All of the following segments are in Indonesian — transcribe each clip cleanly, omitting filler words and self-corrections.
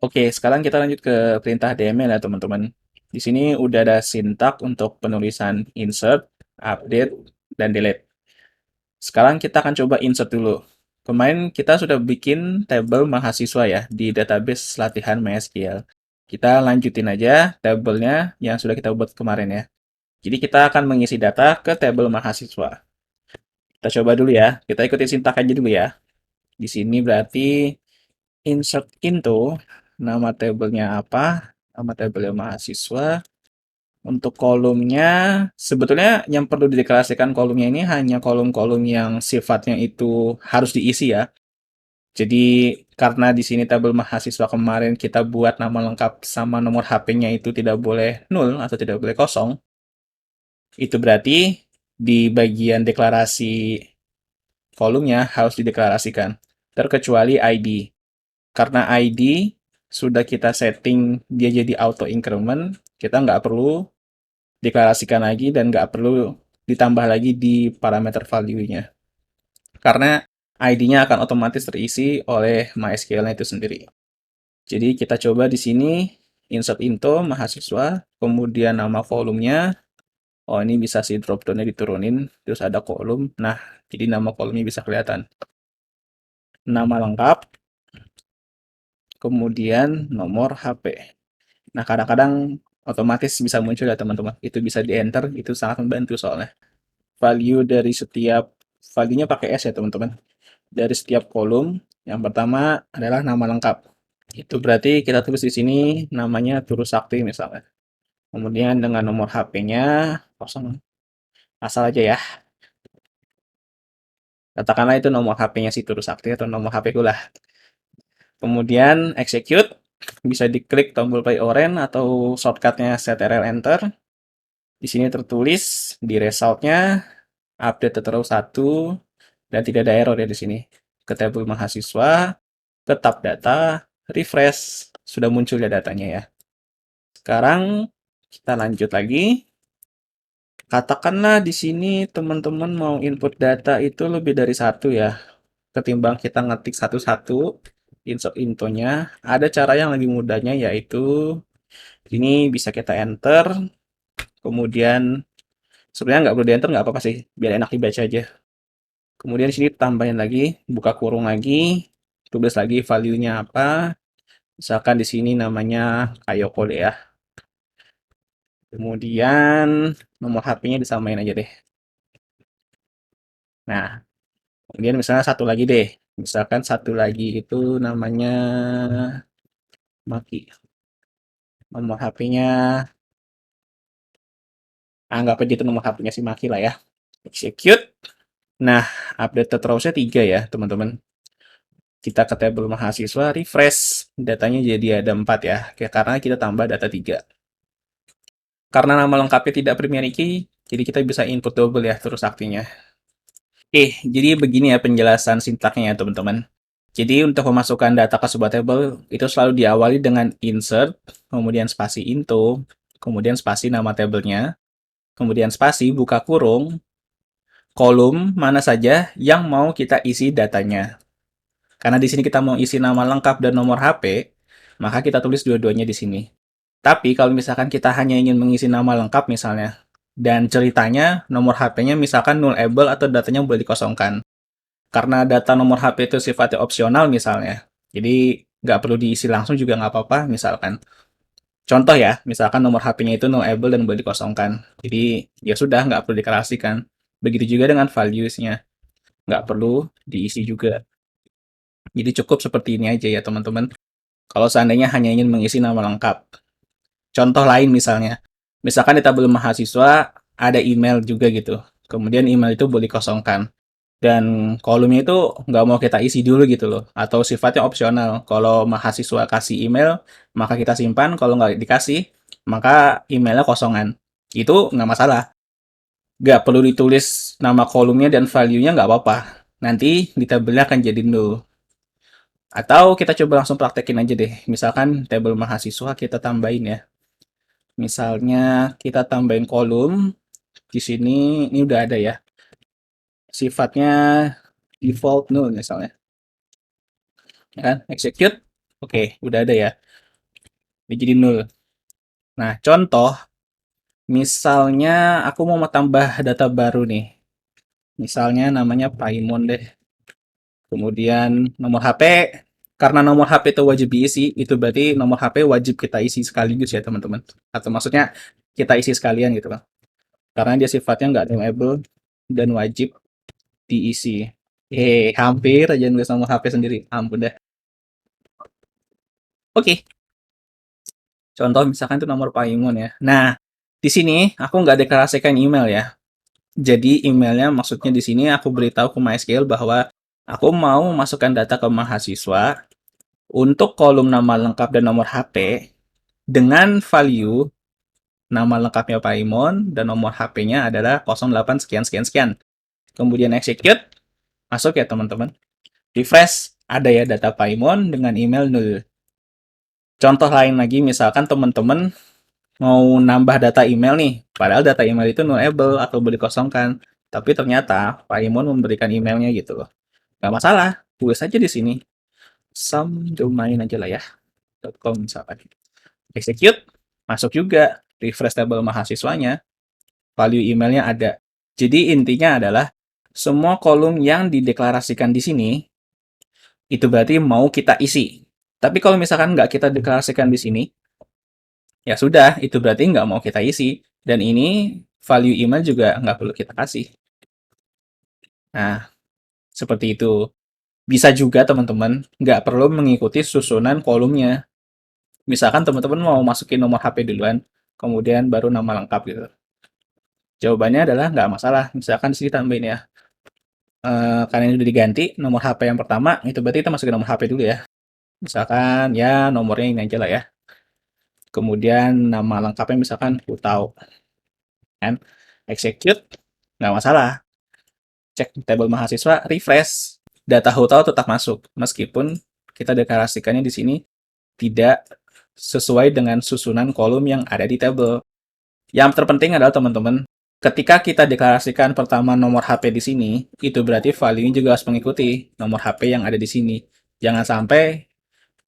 Oke, sekarang kita lanjut ke perintah DML ya teman-teman. Di sini udah ada sintak untuk penulisan insert, update, dan delete. Sekarang kita akan coba insert dulu. Kemarin kita sudah bikin tabel mahasiswa ya di database latihan MySQL. Kita lanjutin aja tabelnya yang sudah kita buat kemarin ya. Jadi kita akan mengisi data ke tabel mahasiswa. Kita coba dulu ya. Kita ikuti sintak aja dulu ya. Di sini berarti insert into nama tabelnya apa? Nama tabelnya mahasiswa. Untuk kolomnya, sebetulnya yang perlu dideklarasikan kolomnya ini hanya kolom-kolom yang sifatnya itu harus diisi ya. Jadi karena di sini tabel mahasiswa kemarin kita buat nama lengkap sama nomor HP-nya itu tidak boleh nol atau tidak boleh kosong, itu berarti di bagian deklarasi kolomnya harus dideklarasikan, terkecuali ID. Karena ID sudah kita setting dia jadi auto increment, kita nggak perlu deklarasikan lagi dan nggak perlu ditambah lagi di parameter value-nya. Karena ID-nya akan otomatis terisi oleh MySQL-nya itu sendiri. Jadi kita coba di sini insert into mahasiswa, kemudian nama volumenya. Oh, ini bisa si drop down-nya diturunin, terus ada kolom. Nah, jadi nama kolomnya bisa kelihatan. Nama lengkap, kemudian nomor HP. Nah, kadang-kadang otomatis bisa muncul ya teman-teman. Itu bisa di-enter, itu sangat membantu soalnya. Value dari setiap, value-nya pakai S ya teman-teman. Dari setiap kolom, yang pertama adalah nama lengkap. Itu berarti kita tulis di sini namanya Turu Sakti misalnya. Kemudian dengan nomor HP-nya kosong, asal aja ya. Katakanlah itu nomor HP-nya si Turu Sakti atau nomor HP ku lah. Kemudian execute, bisa diklik tombol play orange atau shortcutnya Ctrl Enter. Di sini tertulis di resultnya update terus satu dan tidak ada error ya di sini. Ke tabel mahasiswa, ke tab data, refresh, sudah muncul ya datanya ya. Sekarang kita lanjut lagi. Katakanlah di sini teman-teman mau input data itu lebih dari satu ya. Ketimbang kita ngetik satu-satu, insert intonya, ada cara yang lebih mudahnya yaitu ini bisa kita enter, kemudian sebenarnya nggak perlu di enter nggak apa-apa sih, biar enak dibaca aja. Kemudian di sini tambahin lagi, buka kurung lagi, tulis lagi value-nya apa. Misalkan di sini namanya Kayoko deh ya. Kemudian nomor HP-nya disamain aja deh. Nah, kemudian misalnya satu lagi deh. Misalkan satu lagi itu namanya Maki. Nomor HP-nya, anggap aja itu nomor HP-nya si Maki lah ya. Execute. Nah, update terusnya 3 ya, teman-teman. Kita ke tabel mahasiswa, refresh. Datanya jadi ada 4 ya, karena kita tambah data 3. Karena nama lengkapnya tidak primary key, jadi kita bisa input double ya, terus artinya. Jadi begini ya penjelasan sintaknya ya, teman-teman. Jadi untuk memasukkan data ke sebuah table itu selalu diawali dengan insert, kemudian spasi into, kemudian spasi nama tabelnya, kemudian spasi buka kurung, kolom mana saja yang mau kita isi datanya. Karena di sini kita mau isi nama lengkap dan nomor HP, maka kita tulis dua-duanya di sini. Tapi kalau misalkan kita hanya ingin mengisi nama lengkap misalnya, dan ceritanya nomor HP-nya misalkan nullable atau datanya boleh dikosongkan. Karena data nomor HP itu sifatnya opsional misalnya, jadi nggak perlu diisi langsung juga nggak apa-apa misalkan. Contoh ya, misalkan nomor HP-nya itu nullable dan boleh dikosongkan. Jadi ya sudah nggak perlu deklarasikan. Begitu juga dengan values-nya, nggak perlu diisi juga. Jadi cukup seperti ini aja ya teman-teman. Kalau seandainya hanya ingin mengisi nama lengkap. Contoh lain misalnya, misalkan di tabel mahasiswa ada email juga gitu. Kemudian email itu boleh dikosongkan. Dan kolomnya itu nggak mau kita isi dulu gitu loh. Atau sifatnya opsional. Kalau mahasiswa kasih email, maka kita simpan. Kalau nggak dikasih, maka emailnya kosongan. Itu nggak masalah. Nggak perlu ditulis nama kolomnya dan value-nya nggak apa-apa. Nanti di tabelnya akan jadi nol. Atau kita coba langsung praktekin aja deh. Misalkan tabel mahasiswa kita tambahin ya. Misalnya kita tambahin kolom. Di sini ini udah ada ya. Sifatnya default nul misalnya. Ya kan? Execute. Oke, udah ada ya. Dia jadi 0. Nah, contoh, misalnya aku mau tambah data baru nih. Misalnya namanya Paimon deh. Kemudian nomor HP, karena nomor HP itu wajib diisi, itu berarti nomor HP wajib kita isi sekaligus ya teman-teman. Atau maksudnya kita isi sekalian gitu kan. Karena dia sifatnya nggak nullable dan wajib diisi. Hampir aja nulis nomor HP sendiri. Ampun deh. Oke, contoh misalkan itu nomor Paimon ya. Nah, di sini aku nggak deklarasikan email ya. Jadi emailnya maksudnya di sini aku beritahu ke MySQL bahwa aku mau memasukkan data ke mahasiswa untuk kolom nama lengkap dan nomor HP dengan value nama lengkapnya Paimon dan nomor HP-nya adalah 08 sekian sekian sekian. Kemudian execute, masuk ya teman-teman. Refresh, ada ya data Paimon dengan email 0. Contoh lain lagi, misalkan teman-teman mau nambah data email nih, padahal data email itu nullable atau boleh dikosongkan, tapi ternyata Paimon memberikan emailnya gitu loh. Nggak masalah, tulis aja di sini. Some domain aja lah ya, .com misalkan. Execute, masuk juga. Refresh tabel mahasiswanya, value emailnya ada. Jadi intinya adalah semua kolom yang dideklarasikan di sini itu berarti mau kita isi. Tapi kalau misalkan nggak kita deklarasikan di sini, ya sudah, itu berarti nggak mau kita isi. Dan ini value email juga nggak perlu kita kasih. Nah, seperti itu. Bisa juga teman-teman nggak perlu mengikuti susunan kolomnya. Misalkan teman-teman mau masukin nomor HP duluan, kemudian baru nama lengkap gitu. Jawabannya adalah nggak masalah. Misalkan di sini tambahin ya. Karena ini udah diganti, nomor HP yang pertama, itu berarti kita masukin nomor HP dulu ya. Misalkan ya nomornya ini aja lah ya. Kemudian nama lengkapnya misalkan Hutau. Kan? Execute, nggak masalah. Cek tabel mahasiswa, refresh. Data Hutau tetap masuk. Meskipun kita deklarasikannya di sini tidak sesuai dengan susunan kolom yang ada di tabel. Yang terpenting adalah teman-teman, ketika kita deklarasikan pertama nomor HP di sini, itu berarti value-nya juga harus mengikuti nomor HP yang ada di sini. Jangan sampai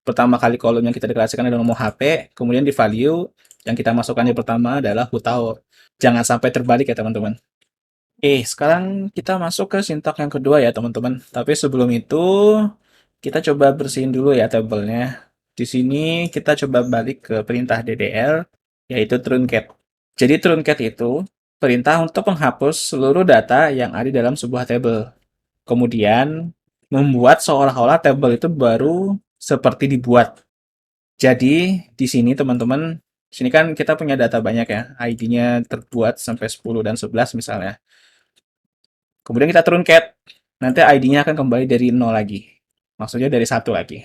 pertama kali kolom yang kita deklarasikan adalah nomor HP, kemudian di value yang kita masukkan di pertama adalah Hutao. Jangan sampai terbalik ya teman-teman. Sekarang kita masuk ke sintak yang kedua ya teman-teman. Tapi sebelum itu, kita coba bersihin dulu ya tabelnya. Di sini kita coba balik ke perintah DDL, yaitu truncat. Jadi truncat itu perintah untuk menghapus seluruh data yang ada dalam sebuah tabel. Kemudian membuat seolah-olah tabel itu baru seperti dibuat. Jadi di sini teman-teman, sini kan kita punya data banyak ya, ID-nya terbuat sampai 10 dan 11 misalnya. Kemudian kita truncat, nanti ID-nya akan kembali dari 0 lagi. Maksudnya dari 1 lagi.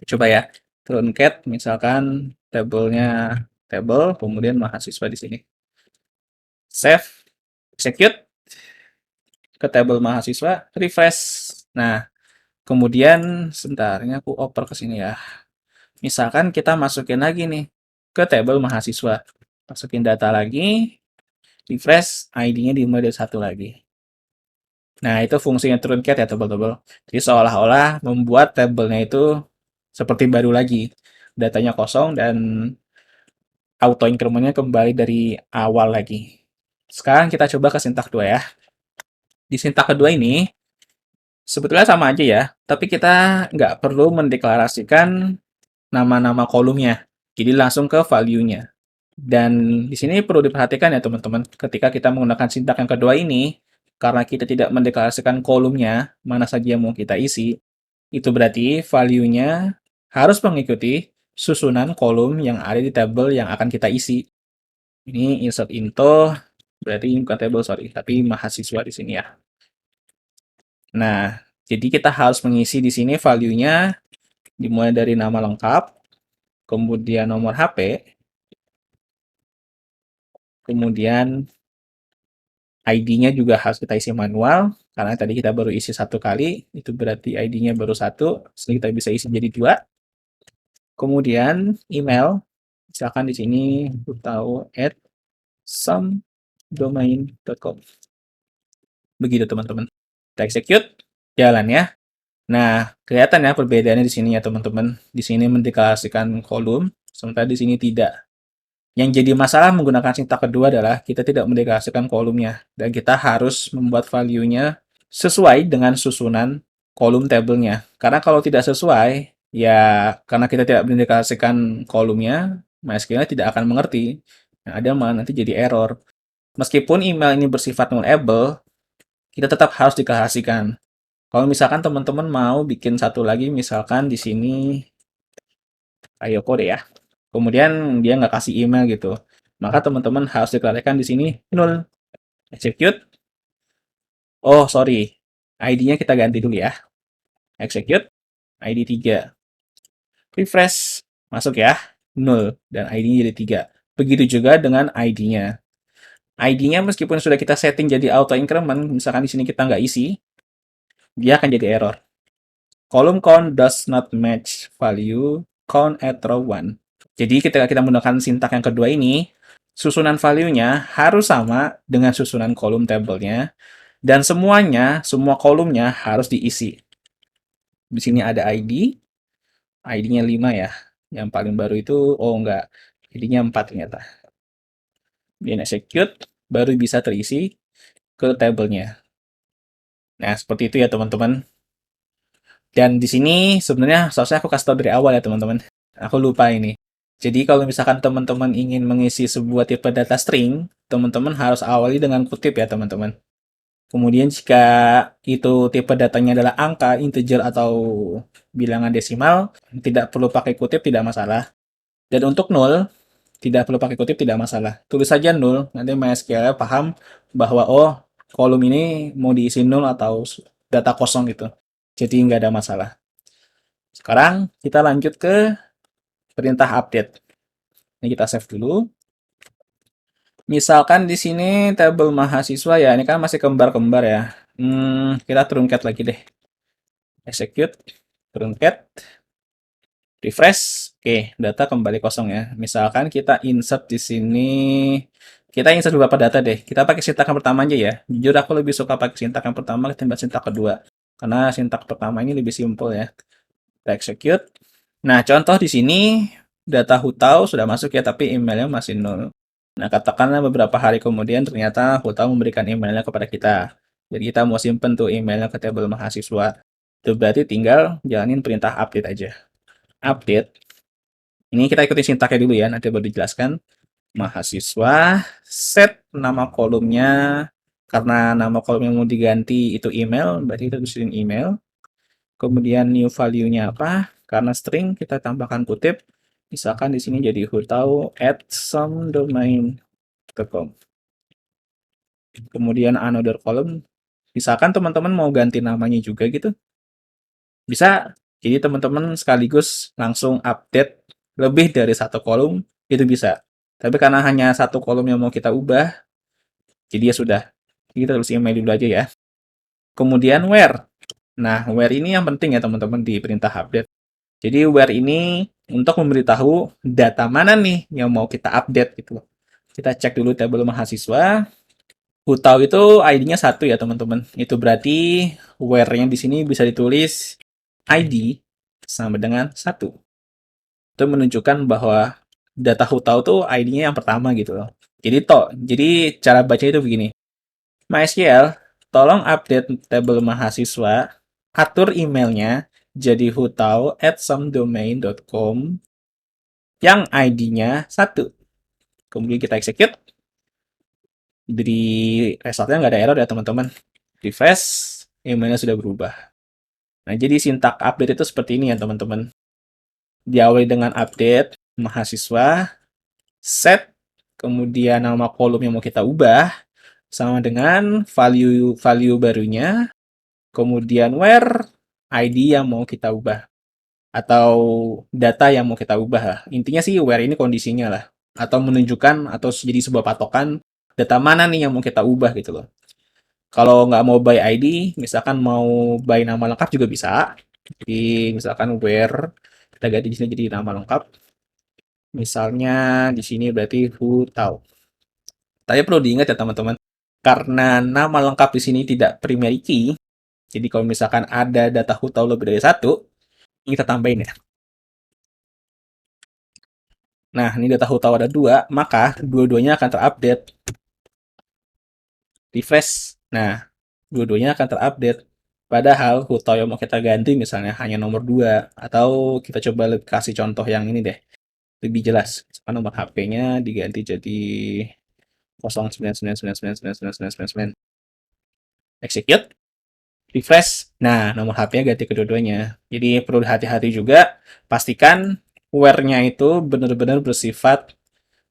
Coba ya, truncat misalkan tabelnya table, kemudian mahasiswa di sini. Save, execute, ke table mahasiswa, refresh. Nah, kemudian sebentar, ini aku oper ke sini ya. Misalkan kita masukin lagi nih ke table mahasiswa. Masukin data lagi, refresh, ID-nya dimulai dari 1 lagi. Nah, itu fungsinya truncat ya tebel-tebel. Jadi seolah-olah membuat tabelnya itu seperti baru lagi. Datanya kosong dan auto increment-nya kembali dari awal lagi. Sekarang kita coba ke sintak 2 ya. Di sintak kedua ini, sebetulnya sama aja ya, tapi kita nggak perlu mendeklarasikan nama-nama kolomnya. Jadi langsung ke value-nya. Dan di sini perlu diperhatikan ya teman-teman, ketika kita menggunakan sintak yang kedua ini, karena kita tidak mendeklarasikan kolomnya, mana saja yang mau kita isi, itu berarti value-nya harus mengikuti susunan kolom yang ada di tabel yang akan kita isi. Ini insert into, berarti ini bukan tabel, sorry, tapi mahasiswa di sini ya. Nah, jadi kita harus mengisi di sini value-nya dimulai dari nama lengkap, kemudian nomor HP, kemudian ID-nya juga harus kita isi manual, karena tadi kita baru isi 1 kali, itu berarti ID-nya baru 1, sehingga kita bisa isi jadi 2. Kemudian email, misalkan di sini hutao@somedomain.com. Begitu teman-teman. Kita execute, jalan ya. Nah, kelihatan ya perbedaannya di sini ya teman-teman. Di sini mendeklarasikan kolom, sementara di sini tidak. Yang jadi masalah menggunakan sintak kedua adalah kita tidak mendeklarasikan kolomnya, dan kita harus membuat value-nya sesuai dengan susunan kolom tabelnya. Karena kalau tidak sesuai, ya karena kita tidak mendeklarasikan kolomnya, MySQL tidak akan mengerti. Nah, ada malah nanti jadi error. Meskipun email ini bersifat nullable, kita tetap harus deklarasikan. Kalau misalkan teman-teman mau bikin satu lagi, misalkan di sini ayo kode ya. Kemudian dia nggak kasih email gitu. Maka teman-teman harus deklarasikan di sini null. Execute. Oh, sorry. ID-nya kita ganti dulu ya. Execute. ID 3. Refresh. Masuk ya. Null. Dan ID-nya jadi 3. Begitu juga dengan ID-nya. ID-nya meskipun sudah kita setting jadi auto increment, misalkan di sini kita nggak isi, dia akan jadi error. Column count does not match value count at row 1. Jadi ketika kita menggunakan sintak yang kedua ini, susunan value-nya harus sama dengan susunan kolom tabelnya, dan semuanya, semua kolomnya harus diisi. Di sini ada ID, ID-nya 5 ya. Yang paling baru itu, oh enggak, ID-nya 4 ternyata. Kemudian execute, baru bisa terisi ke tabelnya. Nah, seperti itu ya teman-teman. Dan di sini sebenarnya seharusnya aku kasih tahu dari awal ya teman-teman. Aku lupa ini. Jadi kalau misalkan teman-teman ingin mengisi sebuah tipe data string, teman-teman harus awali dengan kutip ya teman-teman. Kemudian jika itu tipe datanya adalah angka, integer, atau bilangan desimal, tidak perlu pakai kutip, tidak masalah. Dan untuk null, tidak perlu pakai kutip, tidak masalah. Tulis saja null, nanti MySQL paham bahwa oh, kolom ini mau diisi null atau data kosong gitu. Jadi nggak ada masalah. Sekarang kita lanjut ke perintah update. Ini kita save dulu. Misalkan di sini tabel mahasiswa ya, ini kan masih kembar-kembar ya. Kita truncat lagi deh. Execute, truncat, refresh. Oke, data kembali kosong ya. Misalkan kita insert di sini, kita insert beberapa data deh. Kita pakai sintak yang pertama aja ya. Jujur aku lebih suka pakai sintak yang pertama ketimbang sintak kedua. Karena sintak pertama ini lebih simpel ya. Kita execute. Nah, contoh di sini data Hutau sudah masuk ya, tapi emailnya masih nol. Nah, katakanlah beberapa hari kemudian ternyata Hutau memberikan emailnya kepada kita. Jadi kita mau simpen tuh emailnya ke tabel mahasiswa. Itu berarti tinggal jalanin perintah update aja. Update. Ini kita ikuti sintaknya dulu ya, nanti baru dijelaskan. Mahasiswa, set nama kolomnya. Karena nama kolom yang mau diganti itu email, berarti kita tulisin email. Kemudian new value-nya apa? Karena string kita tambahkan kutip. Misalkan di sini jadi hutau at some domain.com. Kemudian another column. Misalkan teman-teman mau ganti namanya juga gitu. Bisa. Jadi teman-teman sekaligus langsung update lebih dari satu kolom itu bisa. Tapi karena hanya satu kolom yang mau kita ubah, jadi ya sudah. Kita tulis email dulu aja ya. Kemudian where. Nah, where ini yang penting ya teman-teman di perintah update. Jadi where ini untuk memberitahu data mana nih yang mau kita update gitu. Kita cek dulu tabel mahasiswa. Hutau itu ID-nya 1 ya teman-teman. Itu berarti where-nya di sini bisa ditulis ID sama dengan 1. Itu menunjukkan bahwa data Hutau tuh ID-nya yang pertama gitu loh. Jadi cara baca itu begini. MySQL, tolong update tabel mahasiswa, atur emailnya jadi hutau at somedomain.com yang ID-nya 1. Kemudian kita execute. Di resultnya nggak ada error ya teman-teman. Refresh, emailnya sudah berubah. Nah, jadi sintak update itu seperti ini ya teman-teman. Diawali dengan update mahasiswa, set, kemudian nama kolom yang mau kita ubah, sama dengan value value barunya, kemudian where, ID yang mau kita ubah, atau data yang mau kita ubah lah. Intinya sih where ini kondisinya lah, atau menunjukkan atau jadi sebuah patokan data mana nih yang mau kita ubah gitu loh. Kalau nggak mau by ID, misalkan mau by nama lengkap juga bisa. Jadi misalkan where kita ganti di sini jadi nama lengkap. Misalnya di sini berarti who tahu. Tapi perlu diingat ya teman-teman, karena nama lengkap di sini tidak primary key. Jadi kalau misalkan ada data who tahu lebih dari satu, ini kita tambahin ya. Nah, ini data Hutao ada dua, maka dua-duanya akan terupdate. Refresh. Nah, dua-duanya akan terupdate. Padahal Hutao yang mau kita ganti misalnya hanya nomor 2. Atau kita coba kasih contoh yang ini deh. Lebih jelas. Misalkan nomor HP-nya diganti jadi 0999999999. Execute. Refresh. Nah, nomor HP-nya ganti kedua-duanya. Jadi perlu hati-hati juga. Pastikan where-nya itu benar-benar bersifat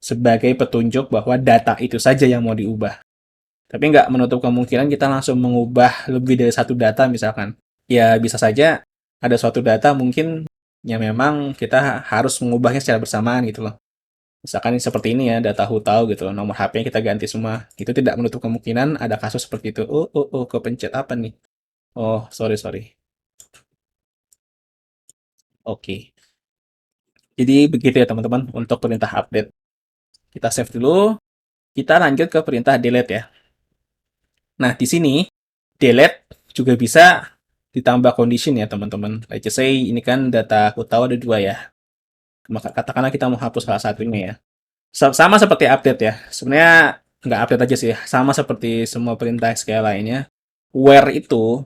sebagai petunjuk bahwa data itu saja yang mau diubah. Tapi nggak menutup kemungkinan kita langsung mengubah lebih dari satu data misalkan. Ya bisa saja ada suatu data mungkin yang memang kita harus mengubahnya secara bersamaan gitu loh. Misalkan seperti ini ya, data Hutao gitu loh, nomor HP-nya kita ganti semua. Itu tidak menutup kemungkinan ada kasus seperti itu. Kepencet apa nih? Oh, sorry, sorry. Oke. Jadi begitu ya teman-teman untuk perintah update. Kita save dulu, kita lanjut ke perintah delete ya. Nah, di sini delete juga bisa ditambah condition ya teman-teman. Let's just say ini kan data Hutao ada dua ya. Maka katakanlah kita mau hapus salah satunya ya. Sama seperti update ya. Sebenarnya nggak update aja sih. Sama seperti semua perintah SQL lainnya. Where itu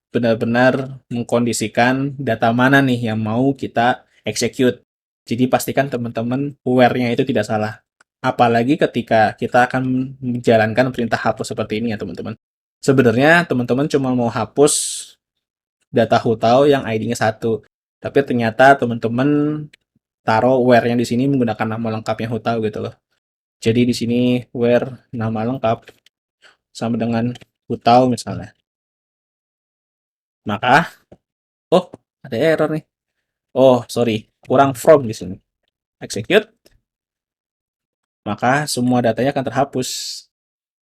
benar-benar mengkondisikan data mana nih yang mau kita execute. Jadi pastikan teman-teman where-nya itu tidak salah. Apalagi ketika kita akan menjalankan perintah hapus seperti ini ya teman-teman. Sebenarnya teman-teman cuma mau hapus data Hutao yang ID-nya satu. Tapi ternyata teman-teman taruh where-nya di sini menggunakan nama lengkapnya Hutao gitu loh. Jadi di sini where nama lengkap sama dengan Hutao misalnya. Maka, oh ada error nih. Oh sorry, kurang from di sini. Execute, maka semua datanya akan terhapus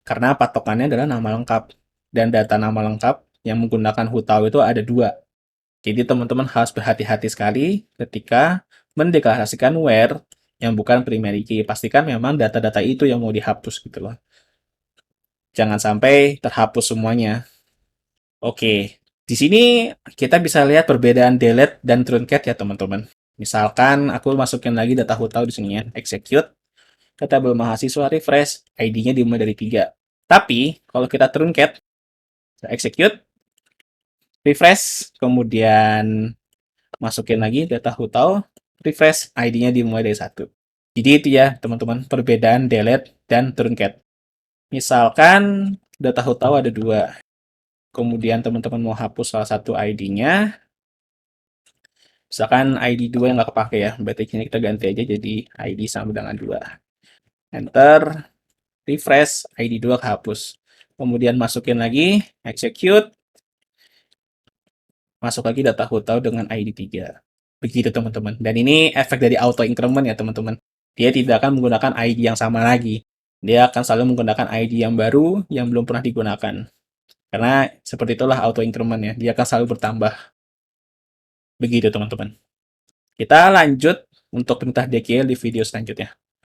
karena patokannya adalah nama lengkap dan data nama lengkap yang menggunakan Hutao itu ada dua. Jadi teman-teman harus berhati-hati sekali ketika mendeklarasikan where yang bukan primary key. Pastikan memang data-data itu yang mau dihapus gitu loh. Jangan sampai terhapus semuanya. Oke, di sini kita bisa lihat perbedaan delete dan truncat ya teman-teman. Misalkan aku masukin lagi data Hutao di sini ya, execute, ke tabel mahasiswa refresh, ID-nya dimulai dari 3. Tapi kalau kita truncat, execute, refresh, kemudian masukin lagi data Hutao, refresh, ID-nya dimulai dari 1. Jadi itu ya teman-teman, perbedaan delete dan truncat. Misalkan data Hutao ada dua, kemudian teman-teman mau hapus salah satu ID-nya, misalkan ID 2 yang nggak kepake ya, berarti ini kita ganti aja jadi ID sama dengan 2. Enter, refresh, ID 2 kehapus. Kemudian masukin lagi, execute, masuk lagi data Hutao dengan ID 3. Begitu teman-teman. Dan ini efek dari auto increment ya teman-teman. Dia tidak akan menggunakan ID yang sama lagi. Dia akan selalu menggunakan ID yang baru yang belum pernah digunakan. Karena seperti itulah auto increment ya. Dia akan selalu bertambah. Begitu teman-teman. Kita lanjut untuk perintah DKL di video selanjutnya.